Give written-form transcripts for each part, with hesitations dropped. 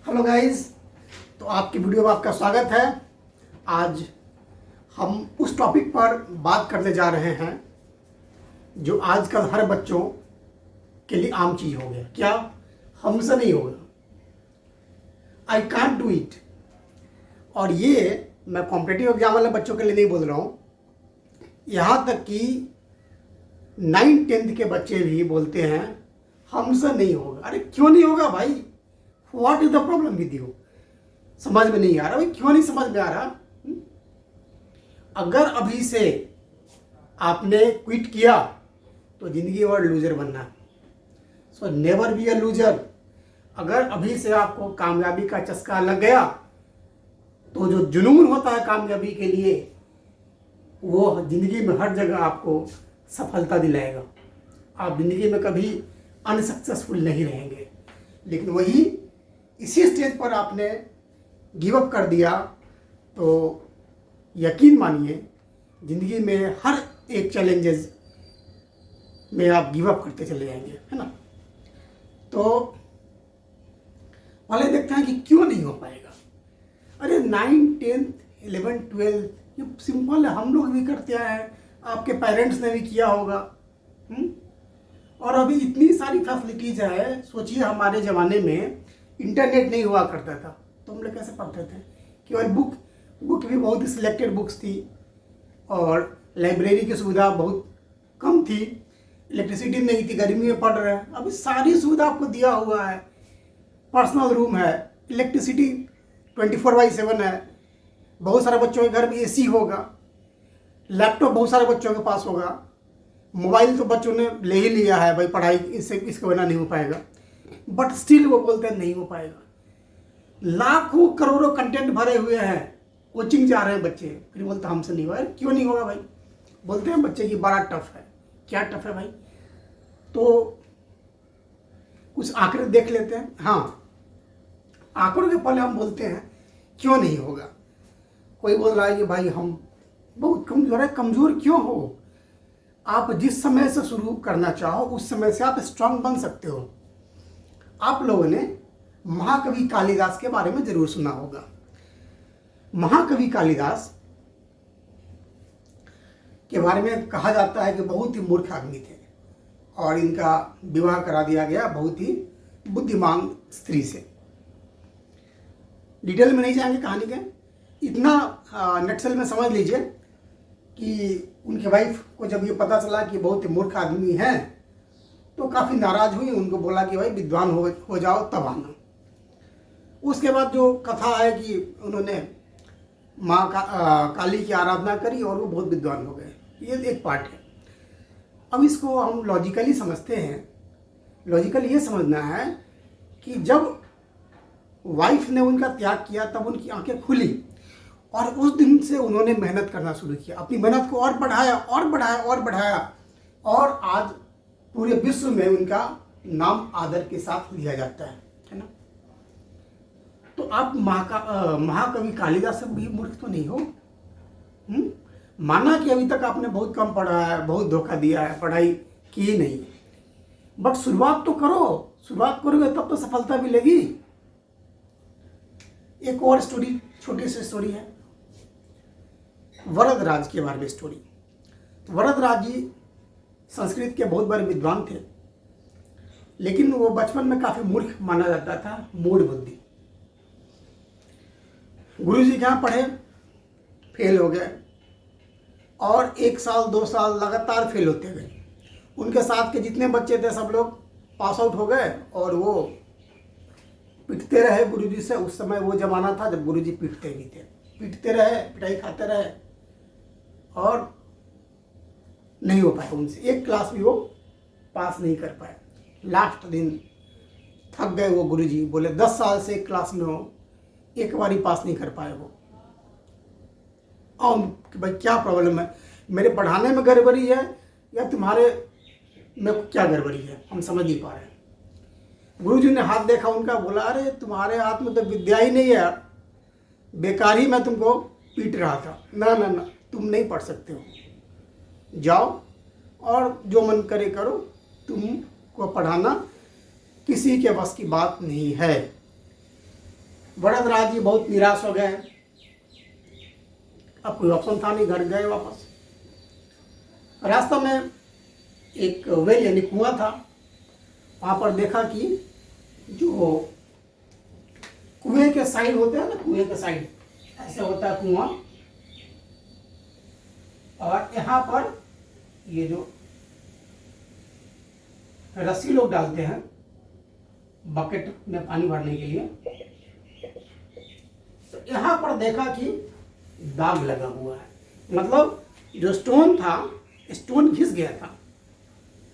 Hello guys, तो आपकी video में आपका स्वागत है। आज हम उस टॉपिक पर बात करने जा रहे हैं जो आजकल हर बच्चों के लिए आम चीज़ हो गया। क्या हमसे नहीं होगा? I can't do it. और ये मैं कॉम्पिटिटिव एग्जाम वाले बच्चों के लिए नहीं बोल रहा हूँ, यहाँ तक कि 9th-10th के बच्चे भी बोलते हैं हमसे नहीं होगा। अरे क्यों नहीं होगा भाई? What is the problem with you? समझ में नहीं आ रहा भाई, क्यों नहीं समझ में आ रहा? अगर अभी से आपने क्विट किया तो जिंदगी और लूजर बनना है। So never be a loser. अगर अभी से आपको कामयाबी का चस्का लग गया तो जो जुनून होता है कामयाबी के लिए, वो जिंदगी में हर जगह आपको सफलता दिलाएगा। आप जिंदगी में कभी अनसक्सेसफुल नहीं रहेंगे। लेकिन वही इसी स्टेज पर आपने गिव अप कर दिया तो यकीन मानिए ज़िंदगी में हर एक चैलेंजेस में आप गिव अप करते चले जाएंगे, है ना। तो पहले देखते हैं कि क्यों नहीं हो पाएगा। अरे 9th, 10th, 11th, 12th ये सिंपल है, हम लोग भी करते आए हैं, आपके पेरेंट्स ने भी किया होगा। और अभी इतनी सारी फैसिलिटीज़ है। सोचिए हमारे ज़माने में इंटरनेट नहीं हुआ करता था तो हम लोग कैसे पढ़ते थे? केवल बुक भी बहुत ही सिलेक्टेड बुक्स थी और लाइब्रेरी की सुविधा बहुत कम थी। इलेक्ट्रिसिटी नहीं थी, गर्मी में पढ़ रहे हैं। अभी सारी सुविधा आपको दिया हुआ है। पर्सनल रूम है, इलेक्ट्रिसिटी 24/7 है, बहुत सारे बच्चों के घर में एसी होगा, लैपटॉप बहुत सारे बच्चों के पास होगा, मोबाइल तो बच्चों ने ले ही लिया है भाई, पढ़ाई इसके बिना नहीं हो पाएगा। बट स्टिल वो बोलते हैं नहीं हो पाएगा। लाखों करोड़ों कंटेंट भरे हुए हैं, कोचिंग जा रहे हैं बच्चे, फिर बोलते हमसे नहीं होगा। क्यों नहीं होगा भाई? बोलते हैं बच्चे की बड़ा टफ है। क्या टफ है भाई? तो कुछ आंकड़े देख लेते हैं। हाँ, आंकड़ों के पहले हम बोलते हैं क्यों नहीं होगा। कोई बोल रहा है कि भाई हम बहुत कमजोर है। कमजोर क्यों हो? आप जिस समय से शुरू करना चाहो उस समय से आप स्ट्रांग बन सकते हो। आप लोगों ने महाकवि कालिदास के बारे में जरूर सुना होगा। महाकवि कालिदास के बारे में कहा जाता है कि बहुत ही मूर्ख आदमी थे और इनका विवाह करा दिया गया बहुत ही बुद्धिमान स्त्री से। डिटेल में नहीं जाएंगे कहानी के, इतना नक्सल में समझ लीजिए कि उनके वाइफ को जब ये पता चला कि बहुत ही मूर्ख आदमी है तो काफ़ी नाराज़ हुई। उनको बोला कि भाई विद्वान हो जाओ तब आना। उसके बाद जो कथा है कि उन्होंने माँ काली की आराधना करी और वो बहुत विद्वान हो गए। ये एक पार्ट है। अब इसको हम लॉजिकली समझते हैं। लॉजिकली ये समझना है कि जब वाइफ ने उनका त्याग किया तब उनकी आंखें खुली और उस दिन से उन्होंने मेहनत करना शुरू किया। अपनी मेहनत को और बढ़ाया और बढ़ाया और बढ़ाया और आज पूरे विश्व में उनका नाम आदर के साथ लिया जाता है ना। तो आप महाकवि कालिदास से भी मूर्ख तो नहीं हो। माना कि अभी तक आपने बहुत कम पढ़ा है, बहुत धोखा दिया है, पढ़ाई की नहीं, बट शुरुआत तो करो। शुरुआत करोगे तब तो सफलता मिलेगी। एक और स्टोरी, छोटी सी स्टोरी है, वरदराज के बारे में स्टोरी। वरदराज जी संस्कृत के बहुत बड़े विद्वान थे, लेकिन वो बचपन में काफी मूर्ख माना जाता था, मूढ़ बुद्धि। गुरु जी के यहाँ पढ़े, फेल हो गए और 1 साल 2 साल लगातार फेल होते गए। उनके साथ के जितने बच्चे थे सब लोग पास आउट हो गए और वो पिटते रहे गुरु जी से। उस समय वो जमाना था जब गुरु जी पीटते भी थे। पीटते रहे, पिटाई खाते रहे और नहीं हो पाया उनसे। एक क्लास भी वो पास नहीं कर पाए। लास्ट दिन थक गए वो गुरुजी, बोले 10 साल से एक क्लास में हो, एक बार ही पास नहीं कर पाए वो। और भाई क्या प्रॉब्लम है? मेरे पढ़ाने में गड़बड़ी है या तुम्हारे में क्या गड़बड़ी है? हम समझ नहीं पा रहे हैं। गुरुजी ने हाथ देखा उनका, बोला अरे तुम्हारे हाथ में तो विद्या ही नहीं है, बेकार ही मैं तुमको पीट रहा था। ना ना ना, तुम नहीं पढ़ सकते हो, जाओ और जो मन करे करो, तुमको पढ़ाना किसी के बस की बात नहीं है। वरदराज जी बहुत निराश हो गए। अब कोई ऑप्शन था नहीं, घर गए वापस। रास्ता में एक वेल यानी कुआं था। वहाँ पर देखा कि जो कुएं के साइड होते हैं ना, कुएं के साइड ऐसे होता है कुआं, और यहाँ पर ये जो रस्सी लोग डालते हैं बकेट में पानी भरने के लिए, तो यहाँ पर देखा कि दाग लगा हुआ है। मतलब जो स्टोन था, स्टोन घिस गया था।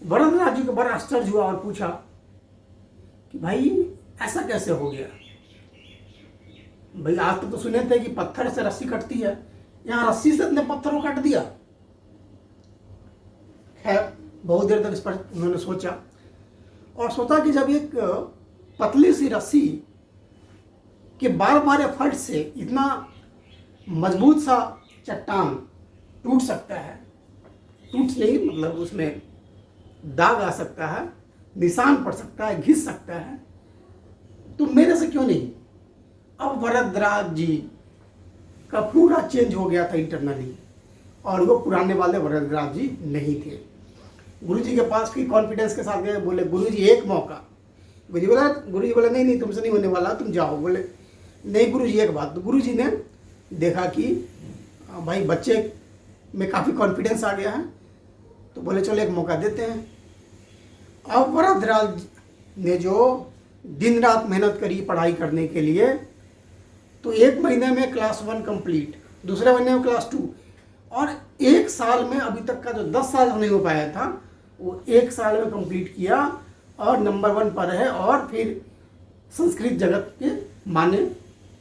वरदराज जी को बड़ा आश्चर्य हुआ और पूछा कि भाई ऐसा कैसे हो गया? भाई आज तो सुने थे कि पत्थर से रस्सी कटती है, यहाँ रस्सी से अपने पत्थर को काट दिया। खैर बहुत देर तक इस पर उन्होंने सोचा, और सोचा कि जब एक पतली सी रस्सी के बार बार एफर्ट से इतना मजबूत सा चट्टान टूट सकता है, टूट नहीं मतलब उसमें दाग आ सकता है, निशान पड़ सकता है, घिस सकता है, तो मेरे से क्यों नहीं? अब वरदराज जी का पूरा चेंज हो गया था इंटरनली, और वो पुराने वाले वरदराज जी नहीं थे। गुरुजी के पास फिर कॉन्फिडेंस के साथ गए, बोले गुरुजी एक मौका। गुरुजी बोला नहीं तुमसे नहीं होने वाला, तुम जाओ। बोले नहीं गुरुजी एक बात। तो गुरुजी ने देखा कि भाई बच्चे में काफ़ी कॉन्फिडेंस आ गया है, तो बोले चलो एक मौका देते हैं। अब वरदराज ने जो दिन रात मेहनत करी पढ़ाई करने के लिए, तो एक महीने में क्लास 1 कंप्लीट, दूसरे महीने में क्लास 2, और एक साल में अभी तक का जो 10 साल नहीं हो पाया था वो एक साल में कंप्लीट किया, और नंबर 1 पर है। और फिर संस्कृत जगत के माने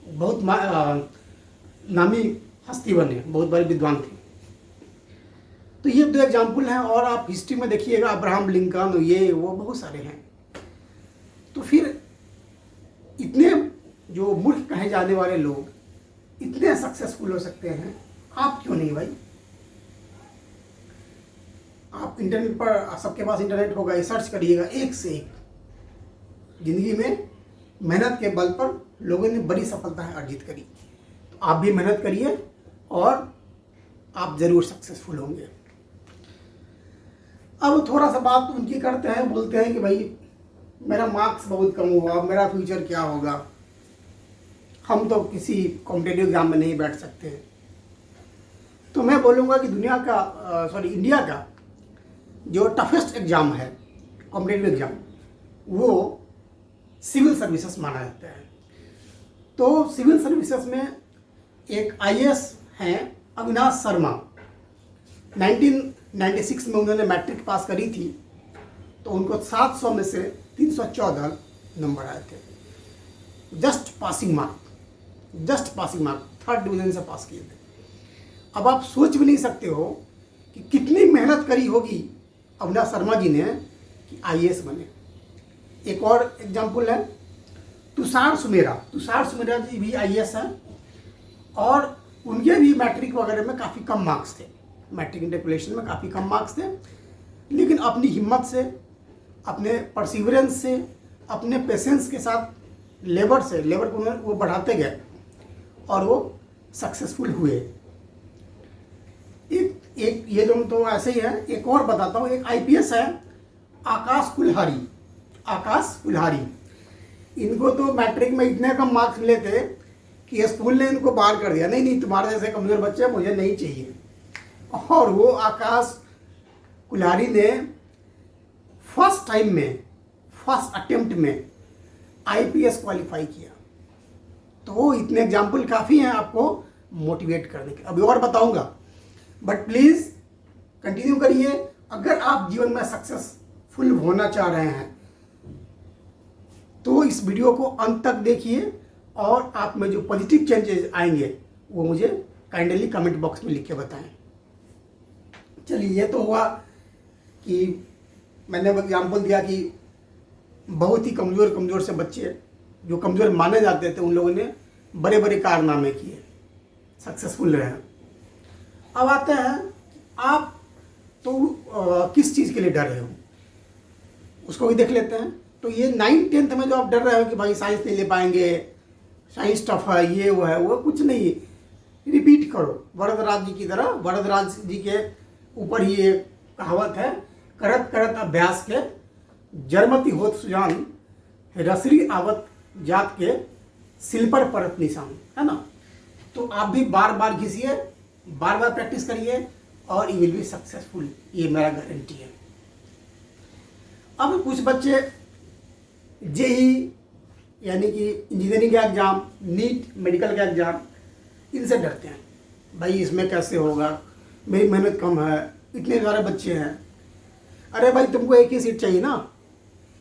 बहुत नामी हस्ती बने, बहुत बड़े विद्वान थे। तो ये 2 एग्जाम्पल हैं, और आप हिस्ट्री में देखिएगा अब्राहम लिंकन, ये वो बहुत सारे हैं। तो फिर इतने जो मूर्ख कहे जाने वाले लोग इतने सक्सेसफुल हो सकते हैं, आप क्यों नहीं भाई? आप इंटरनेट पर, सबके पास इंटरनेट होगा, ये सर्च करिएगा, एक से एक जिंदगी में मेहनत के बल पर लोगों ने बड़ी सफलताएं अर्जित करी। तो आप भी मेहनत करिए और आप जरूर सक्सेसफुल होंगे। अब थोड़ा सा बात उनकी करते हैं, बोलते हैं कि भाई मेरा मार्क्स बहुत कम हुआ, मेरा फ्यूचर क्या होगा, हम तो किसी कॉम्पिटेटिव एग्जाम में नहीं बैठ सकते। तो मैं बोलूँगा कि इंडिया का जो टफेस्ट एग्ज़ाम है कॉम्पिटेटिव एग्ज़ाम, वो सिविल सर्विसेज माना जाता है। तो सिविल सर्विसेज में एक IAS हैं अविनाश शर्मा, 1996 में उन्होंने मैट्रिक पास करी थी, तो उनको 700 में से 314 नंबर आए थे। Just passing mark, 3rd division से पास किए थे। अब आप सोच भी नहीं सकते हो कि कितनी मेहनत करी होगी अविनाश शर्मा जी ने कि IAS बने। एक और एग्जाम्पल है तुषार सुमेरा जी भी IAS हैं, और उनके भी मैट्रिक वगैरह में काफ़ी कम मार्क्स थे, मैट्रिक इंटरकुलेशन में काफ़ी कम मार्क्स थे, लेकिन अपनी हिम्मत से, अपने परसिवरेंस से, अपने पेशेंस के साथ लेबर को वो बढ़ाते गए और वो सक्सेसफुल हुए। एक ये जो तो ऐसे ही है। एक और बताता हूँ, एक IPS है आकाश कुल्हारी। इनको तो मैट्रिक में इतने कम मार्क्स मिले थे कि स्कूल ने इनको बाहर कर दिया, नहीं तुम्हारे जैसे कमज़ोर बच्चे मुझे नहीं चाहिए। और वो आकाश कुल्हारी ने फर्स्ट अटेम्प्ट में IPS क्वालिफाई किया। तो वो इतने एग्जाम्पल काफ़ी हैं आपको मोटिवेट करने के। अभी और बताऊंगा, बट प्लीज़ कंटिन्यू करिए। अगर आप जीवन में सक्सेसफुल होना चाह रहे हैं तो इस वीडियो को अंत तक देखिए, और आप में जो पॉजिटिव चेंजेस आएंगे वो मुझे काइंडली कमेंट बॉक्स में लिख के बताएं। चलिए, ये तो हुआ कि मैंने एग्जाम्पल दिया कि बहुत ही कमज़ोर से बच्चे जो कमज़ोर माने जाते थे, उन लोगों ने बड़े बड़े कारनामे किए, सक्सेसफुल रहे। अब आते हैं आप तो किस चीज़ के लिए डर रहे हो, उसको भी देख लेते हैं। तो ये 9th 10th में जो आप डर रहे हो कि भाई साइंस नहीं ले पाएंगे, साइंस टफ है, ये वो है, वो कुछ नहीं। रिपीट करो वरदराज जी की तरह। वरदराज जी के ऊपर ही एक कहावत है, करत करत अभ्यास के जरमति होत सुजान, रसरी आवत जात के सिल पर परत निशान, है ना। तो आप भी बार बार घिसिए, बार बार प्रैक्टिस करिए और यू विल बी सक्सेसफुल, ये मेरा गारंटी है। अब कुछ बच्चे जेई यानी कि इंजीनियरिंग का एग्ज़ाम, नीट, मेडिकल का एग्ज़ाम, इनसे डरते हैं। भाई इसमें कैसे होगा, मेरी मेहनत कम है, इतने सारे बच्चे हैं। अरे भाई तुमको एक ही सीट चाहिए ना,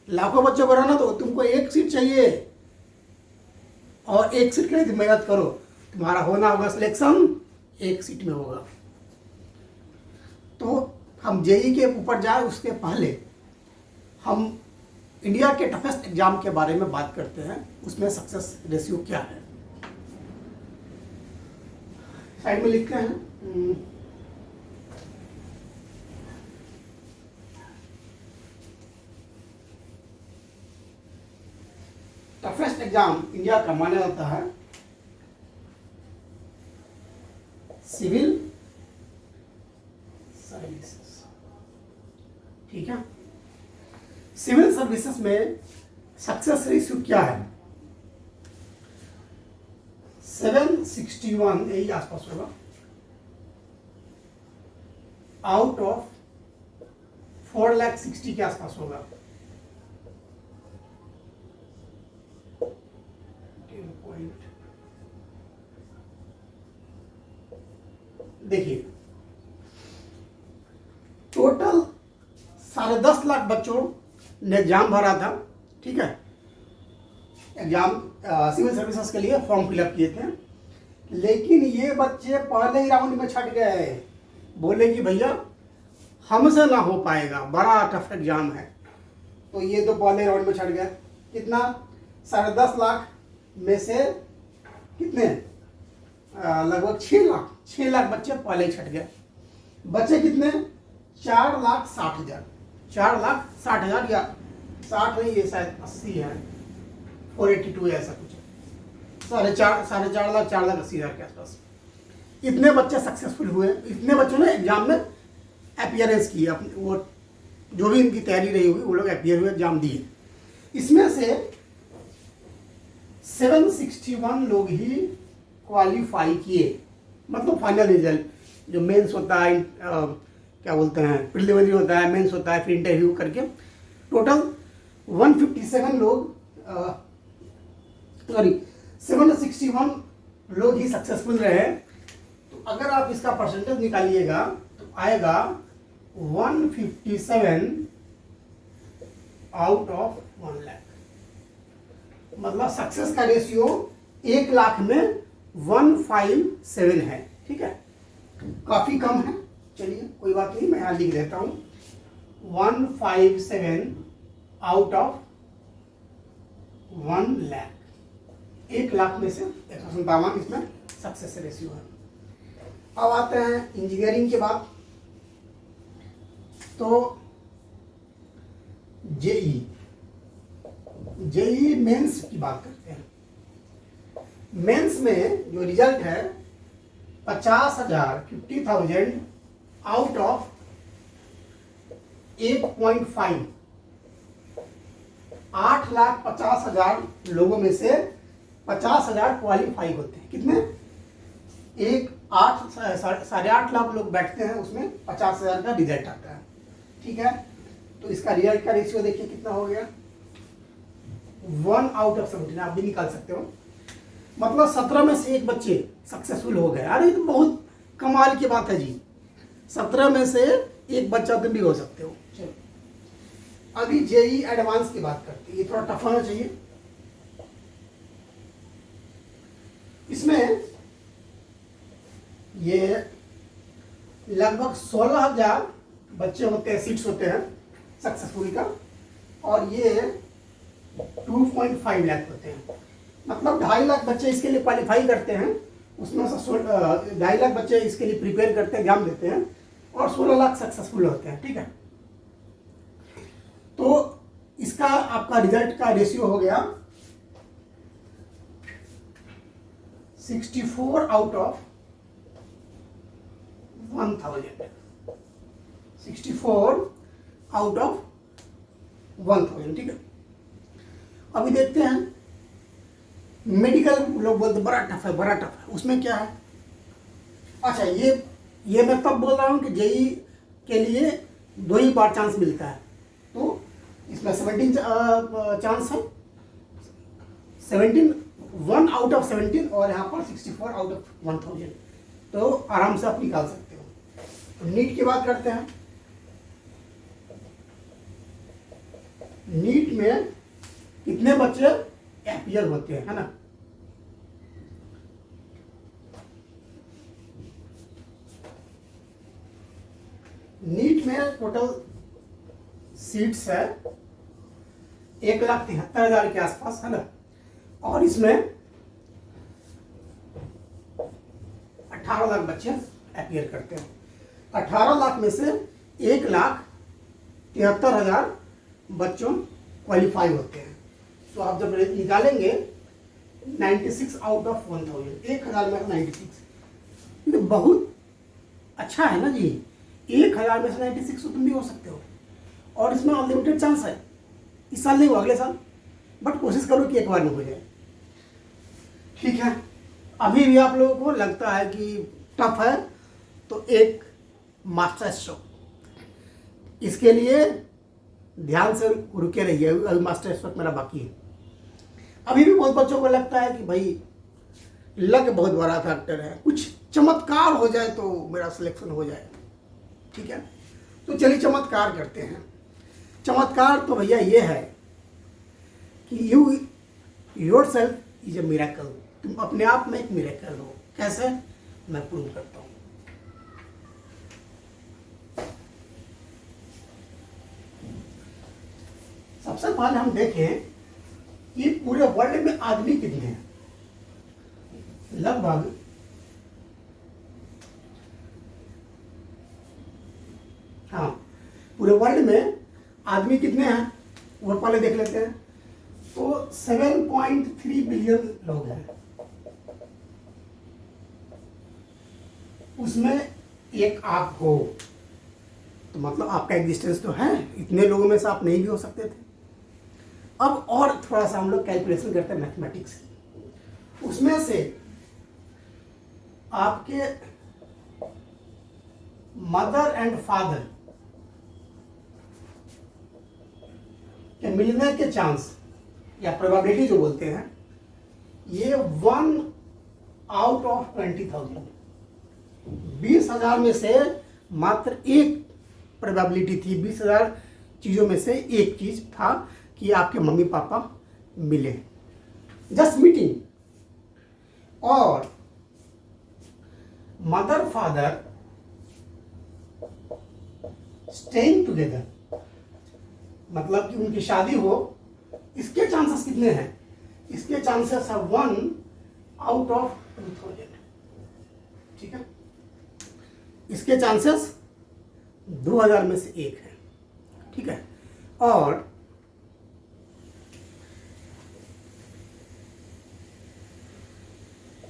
लाखों बच्चों को रहना तो तुमको एक सीट चाहिए, और एक सीट के लिए तुम मेहनत करो, तुम्हारा होना होगा सिलेक्शन, एक सीट में होगा। तो हम जेई के ऊपर जाए उसके पहले हम इंडिया के टफेस्ट एग्जाम के बारे में बात करते हैं, उसमें सक्सेस रेशियो क्या है। साइड में लिखते हैं टफेस्ट एग्जाम इंडिया का माना जाता है सिविल सर्विसेज, ठीक है। सिविल सर्विसेज में सक्सेस रेशियो क्या है? 761, यही आसपास होगा, आउट ऑफ 4,60,000 के आसपास होगा। देखिए टोटल 10.5 लाख बच्चों ने एग्जाम भरा था, ठीक है। एग्जाम सिविल सर्विसेज के लिए फॉर्म फिलअप किए थे, लेकिन ये बच्चे पहले ही राउंड में छट गए, बोले कि भैया हमसे ना हो पाएगा, बड़ा टफ एग्जाम है। तो ये तो पहले राउंड में छट गए। कितना? 10.5 लाख में से कितने? लगभग 6 लाख बच्चे पहले ही छट गए। बच्चे कितने? 4,60,000, 4,60,000 या 60 नहीं, ये शायद 80 है, 482 है, ऐसा कुछ, 4.5 लाख, 4,80,000 के आसपास। इतने बच्चे सक्सेसफुल हुए, इतने बच्चों ने एग्जाम में अपीयरेंस की, अपनी वो जो भी इनकी तैयारी रही होगी वो लोग अपीयर हुए, एग्जाम दिए। इसमें से 761 लोग ही क्वालिफाई किए, मतलब फाइनल रिजल्ट, जो मेंस होता है, क्या बोलते हैं, प्रिलिमिनरी होता है, मेंस होता है, फिर इंटरव्यू करके टोटल 157 लोग, सॉरी 761 लोग ही सक्सेसफुल रहे। तो अगर आप इसका परसेंटेज निकालिएगा तो आएगा 157 आउट ऑफ 1 लाख, मतलब सक्सेस का रेशियो 1 लाख में 157 है, ठीक है, काफी कम है। चलिए कोई बात नहीं, मैं यहाँ लिख देता हूँ 157 आउट ऑफ 1 लाख, 1 लाख में से 157 इसमें सक्सेस रेशियो है। अब आते हैं इंजीनियरिंग के बाद, तो जेई मेंस की बात करते हैं। मेंस में जो रिजल्ट है 50,000 आउट ऑफ 8.5, 8,50,000 लोगों में से 50,000 क्वालिफाई होते हैं। कितने? 8.5 लाख लोग बैठते हैं, उसमें 50,000 का रिजल्ट आता है, ठीक है। तो इसका रिजल्ट का रेशियो देखिए कितना हो गया, 1 आउट ऑफ 17, आप भी निकाल सकते हो। मतलब 17 में से एक बच्चे सक्सेसफुल हो गए। अरे तो बहुत कमाल की बात है जी, 17 में से एक बच्चा तुम भी हो सकते हो। चलो अभी जेई एडवांस की बात करते हैं, ये थोड़ा टफ होना चाहिए। इसमें ये लगभग 16,000 बच्चे होते हैं, सीट्स होते हैं सक्सेसफुल का, और ये 2.5 लाख होते हैं, मतलब 2.5 लाख बच्चे इसके लिए क्वालिफाई करते हैं। उसमें से 2.5 लाख बच्चे इसके लिए प्रिपेयर करते हैं, एग्जाम देते हैं, और 16 लाख सक्सेसफुल होते हैं, ठीक है। तो इसका आपका रिजल्ट का रेशियो हो गया 64 आउट ऑफ 1000, 64 आउट ऑफ 1000, ठीक है। अभी देखते हैं मेडिकल, लोग बोलते बड़ा टफ है, बड़ा टफ है, उसमें क्या है? अच्छा, ये मैं तब बोल रहा हूँ कि जेई के लिए 2 ही बार चांस मिलता है, तो इसमें 17 चांस है, 17, 1 आउट ऑफ 17, और यहाँ पर 64 आउट ऑफ 1000, तो आराम से आप निकाल सकते हो। तो नीट की बात करते हैं। नीट में कितने बच्चे अपीयर होते हैं, है ना? नीट में टोटल सीट्स है 1,73,000 के आसपास, है ना? और इसमें 18 लाख बच्चे अपीयर करते हैं। 18 लाख में से 1,73,000 बच्चों क्वालिफाई होते हैं। तो आप जब निकालेंगे 96 आउट ऑफ 1000, 1000 में 96, तो बहुत अच्छा है ना जी। 1000 में से 96 तो तुम भी हो सकते हो, और इसमें अनलिमिटेड चांस है। इस साल नहीं हो, अगले साल, बट कोशिश करो कि एक बार में हो जाए, ठीक है। अभी भी आप लोगों को लगता है कि टफ है, तो एक मास्टर स्ट्रोक, इसके लिए ध्यान से रुके रहिए। अभी मास्टर स्ट्रोक मेरा बाकी है। अभी भी बहुत बच्चों को लगता है कि भाई लक बहुत बड़ा फैक्टर है, कुछ चमत्कार हो जाए तो मेरा सिलेक्शन हो जाए, ठीक है। तो चलिए चमत्कार करते हैं। चमत्कार तो भैया ये है कि you yourself is a miracle, तुम अपने आप में एक मिरेकल हो। कैसे? मैं प्रूव करता हूँ। सबसे पहले हम देखें कि पूरे वर्ल्ड में आदमी कितने हैं। लगभग हाँ, पूरे वर्ल्ड में आदमी कितने हैं वो पहले देख लेते हैं। तो 7.3 बिलियन लोग हैं, उसमें एक आप हो, तो मतलब आपका एग्जिस्टेंस तो है। इतने लोगों में से आप नहीं भी हो सकते थे। अब और थोड़ा सा हम लोग कैलकुलेशन करते हैं मैथमेटिक्स, उसमें से आपके मदर एंड फादर के मिलने के चांस या प्रोबेबिलिटी जो बोलते हैं, ये 1 आउट ऑफ 20,000, 20,000 में से मात्र एक प्रोबेबिलिटी थी। 20,000 चीजों में से एक चीज था कि आपके मम्मी पापा मिले, जस्ट मीटिंग। और मदर फादर स्टेइंग टुगेदर, मतलब कि उनकी शादी हो, इसके चांसेस कितने हैं? इसके चांसेस है 1 आउट ऑफ 2000, ठीक है। इसके चांसेस 2000 में से एक है, ठीक है। और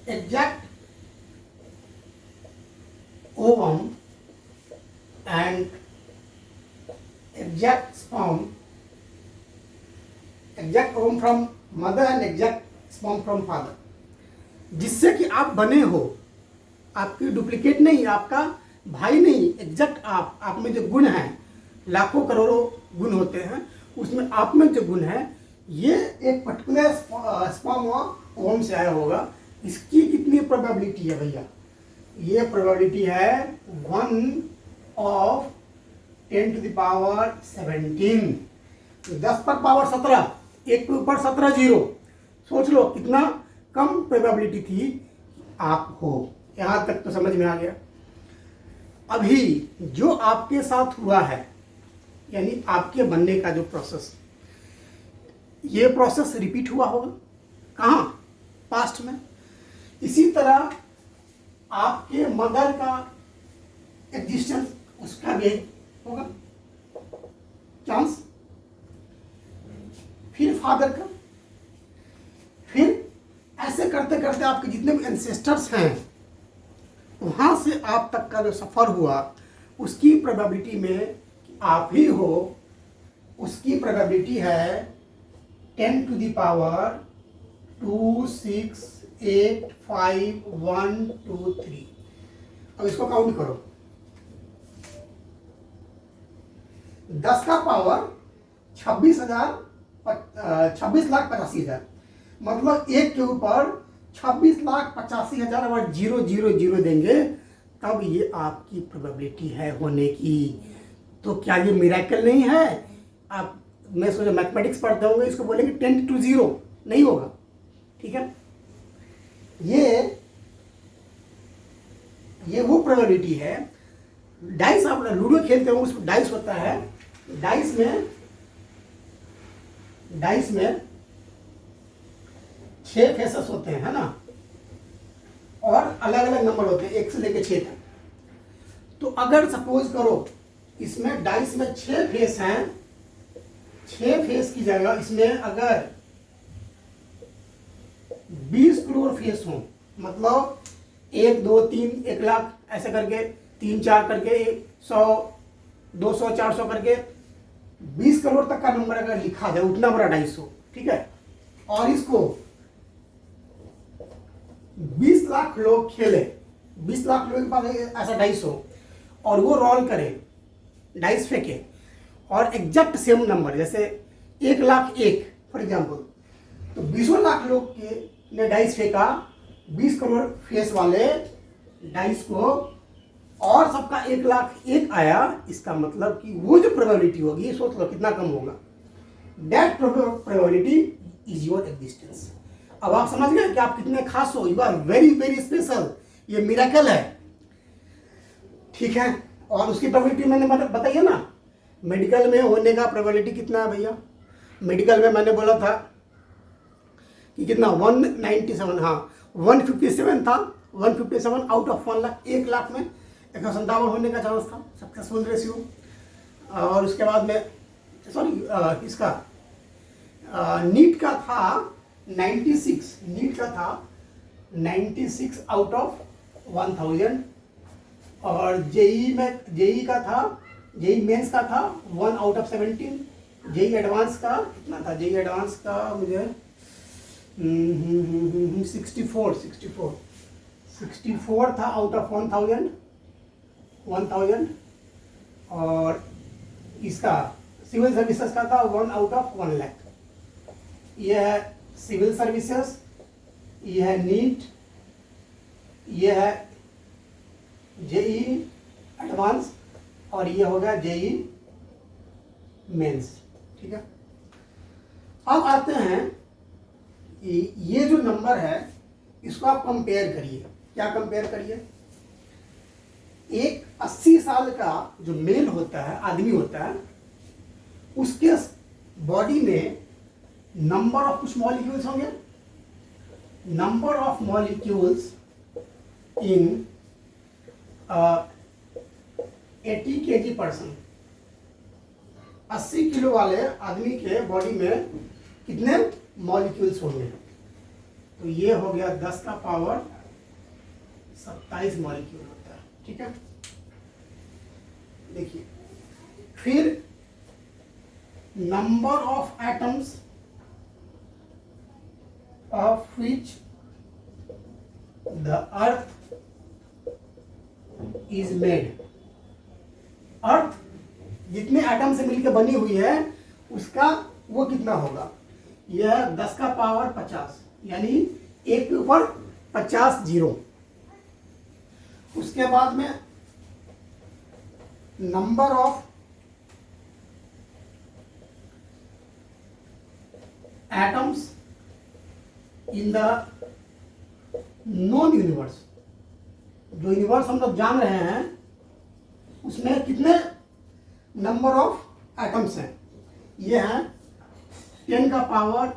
exact ovum and exact sperm, exact ovum from mother and exact sperm from father, जिससे कि आप बने हो, आपकी डुप्लीकेट नहीं, आपका भाई नहीं, एग्जैक्ट आप में जो गुण हैं, लाखों करोड़ों गुण होते हैं, उसमें आप में जो गुण है, ये एक पर्टिकुलर स्पर्म ओवम से आया होगा। इसकी कितनी प्रोबेबिलिटी है भैया? ये प्रोबेबिलिटी है 1 ऑफ 10 टू द पावर 17, 10 पर पावर 17, 1 के ऊपर 17 जीरो। सोच लो कितना कम प्रोबेबिलिटी थी आप हो। यहां तक तो समझ में आ गया। अभी जो आपके साथ हुआ है, यानी आपके बनने का जो प्रोसेस, ये प्रोसेस रिपीट हुआ होगा कहाँ? पास्ट में। इसी तरह आपके मदर का एग्जिस्टेंस, उसका भी होगा चांस, फिर फादर का, फिर ऐसे करते करते आपके जितने भी एंसेस्टर्स हैं वहाँ से आप तक का जो सफ़र हुआ उसकी प्रोबेबिलिटी में कि आप ही हो, उसकी प्रोबेबिलिटी है 10 to the power 2, 6, 8, 5, 1, 2, 3। अब इसको काउंट करो। 10 का पावर 26,85,000, मतलब एक के ऊपर 26,85,000 अगर 000 देंगे तब ये आपकी प्रोबेबिलिटी है होने की। तो क्या ये मिरेकल नहीं है? आप, मैं सोचा मैथमेटिक्स पढ़ते होंगे, इसको बोलेंगे 10 to 0, नहीं होगा। ठीक है, ये वो प्रोबेबिलिटी है। डाइस, आप लूडो खेलते हो, उसमें डाइस होता है, डाइस में 6 फेसेस होते हैं, है ना, और अलग अलग नंबर होते हैं 1 से लेकर 6 तक। तो अगर सपोज करो इसमें डाइस में 6 फेस हैं, 6 फेस की जगह इसमें अगर 20 करोड़ फेस हो, मतलब 1, 2, 3, 1 लाख ऐसे करके 3, 4 करके 100, 200, 400 करके 20 करोड़ तक का नंबर अगर लिखा जाए, उतना बड़ा डाइस हो, ठीक है, और इसको 20 लाख लोग खेले, 20 लाख लोगों के पास ऐसा डाइस हो और वो रोल करे, डाइस फेंके और एग्जैक्ट सेम नंबर, जैसे 1,01,000 फॉर एग्जाम्पल, तो 20 लाख लोग के ने डाइस फेंका 20 करोड़ फेस वाले डाइस को, और सबका 1,01,000 आया। इसका मतलब कि वो जो प्रोबेबिलिटी होगी, सोच लो कितना कम होगा, that probability is your existence. अब आप समझ गए कि आप कितने खास हो, you are very very special, ये मिरेकल है। ठीक है, और उसकी प्रोबेबिलिटी मैंने बताइए ना, मेडिकल में होने का प्रोबेबिलिटी कितना है भैया? मेडिकल में मैंने बोला था कि कितना, 197, हाँ 157 था, 157 आउट ऑफ 1 लाख, 1 लाख में 157 होने का चांस था, सक्सेसफुल रेशियो। और उसके बाद में सॉरी इसका नीट का था 96, नीट का था 96 आउट ऑफ 1000, और जेई का था, जेई मेंस का था 1 आउट ऑफ 17, जेई एडवांस का कितना था, जेई एडवांस का मुझे 64 था आउट ऑफ 1000, और इसका सिविल सर्विसेज का था 1 आउट ऑफ 1 लाख। यह है सिविल सर्विसेज, यह है नीट, यह है जेई एडवांस, और ये हो गया जेई मेंस। ठीक है, अब आते हैं, ये जो नंबर है इसको आप कंपेयर करिए। क्या कंपेयर करिए? एक 80 साल का जो मेल होता है, आदमी होता है, उसके बॉडी में नंबर ऑफ कुछ मॉलिक्यूल्स होंगे, number of molecules in 80 kg person. 80 kilo वाले आदमी के बॉडी में कितने मॉलिक्यूल्स होंगे? तो ये हो गया 10 का पावर 27 मॉलिक्यूल होता है। ठीक है, देखिए, फिर number of atoms of which the earth is made. Earth जितने एटम से मिलकर बनी हुई है उसका वो कितना होगा? यह 10 का पावर 50, यानी एक के ऊपर 50 जीरो। उसके बाद में number of atoms in the non universe. जो यूनिवर्स हम लोग जान रहे हैं उसमें कितने नंबर ऑफ एटम्स हैं? ये हैं 10 का पावर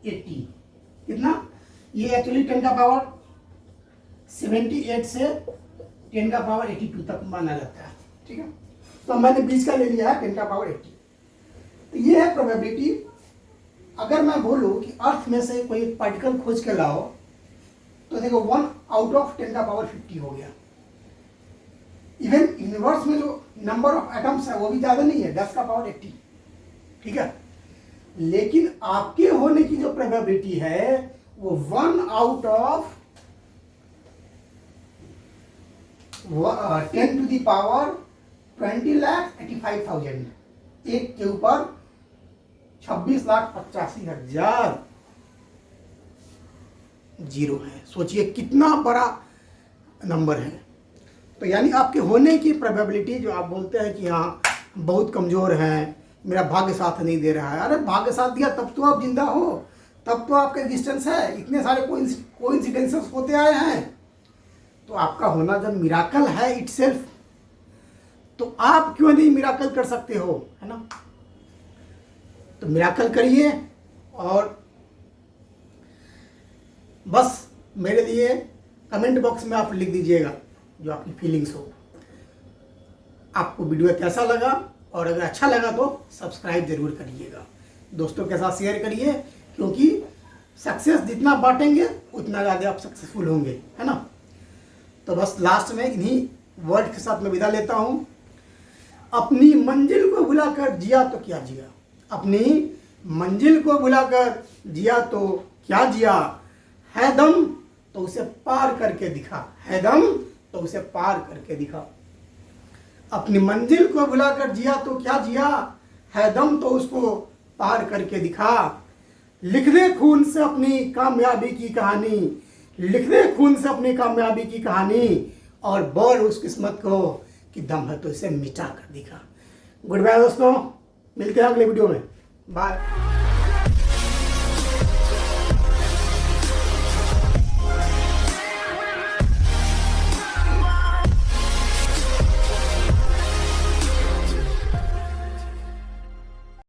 80। कितना? ये एक्चुअली 10 का पावर 78 से 10 का पावर 82 तक माना जाता है। ठीक है, तो मैंने बीच का ले लिया है 10 का पावर 80। तो ये है प्रोबेबिलिटी। अगर मैं बोलूं कि अर्थ में से कोई पार्टिकल खोज के लाओ तो देखो 1/10 का पावर 50 हो गया। इवन यूनिवर्स में जो नंबर ऑफ एटम्स है वो भी ज़्यादा नहीं है, 10 का पावर 80, ठीक है। लेकिन आपके होने की जो प्रोबेबिलिटी है वो 1/10 टू द पावर 20,85,000, एक के ऊपर 26,85,000 जीरो है। सोचिए कितना बड़ा नंबर है। तो यानी आपके होने की प्रोबेबिलिटी जो आप बोलते हैं कि हाँ बहुत कमज़ोर है, मेरा भाग्य साथ नहीं दे रहा है, अरे भाग्य साथ दिया तब तो आप जिंदा हो, तब तो आपका एग्जिस्टेंस है। इतने सारे कोइंसिडेंसेस होते आए हैं, तो आपका होना जब मिराकल है इटसेल्फ, तो आप क्यों नहीं मिराकल कर सकते हो, है ना। तो मिराकल करिए और बस मेरे लिए कमेंट बॉक्स में आप लिख दीजिएगा जो आपकी फीलिंग्स हो। आपको वीडियो कैसा लगा, और अगर अच्छा लगा तो सब्सक्राइब जरूर करिएगा, दोस्तों के साथ शेयर करिए, क्योंकि सक्सेस जितना बांटेंगे उतना ज़्यादा आप सक्सेसफुल होंगे, है ना। तो बस लास्ट में इन्हीं वर्ड के साथ मैं विदा लेता हूँ। अपनी मंजिल को भुलाकर जिया तो क्या जिया, अपनी मंजिल को भुलाकर जिया तो क्या जिया, है दम तो उसे पार करके दिखा, है दम तो उसे पार करके दिखा। अपनी मंजिल को भुलाकर जिया तो क्या जिया, है दम तो उसको पार करके दिखा। लिख दे खून से अपनी कामयाबी की कहानी, लिख दे खून से अपनी कामयाबी की कहानी, और बोल उस किस्मत को कि दम है तो इसे मिटा कर दिखा। गुड बाय दोस्तों, मिलते हैं अगले वीडियो में, बाय।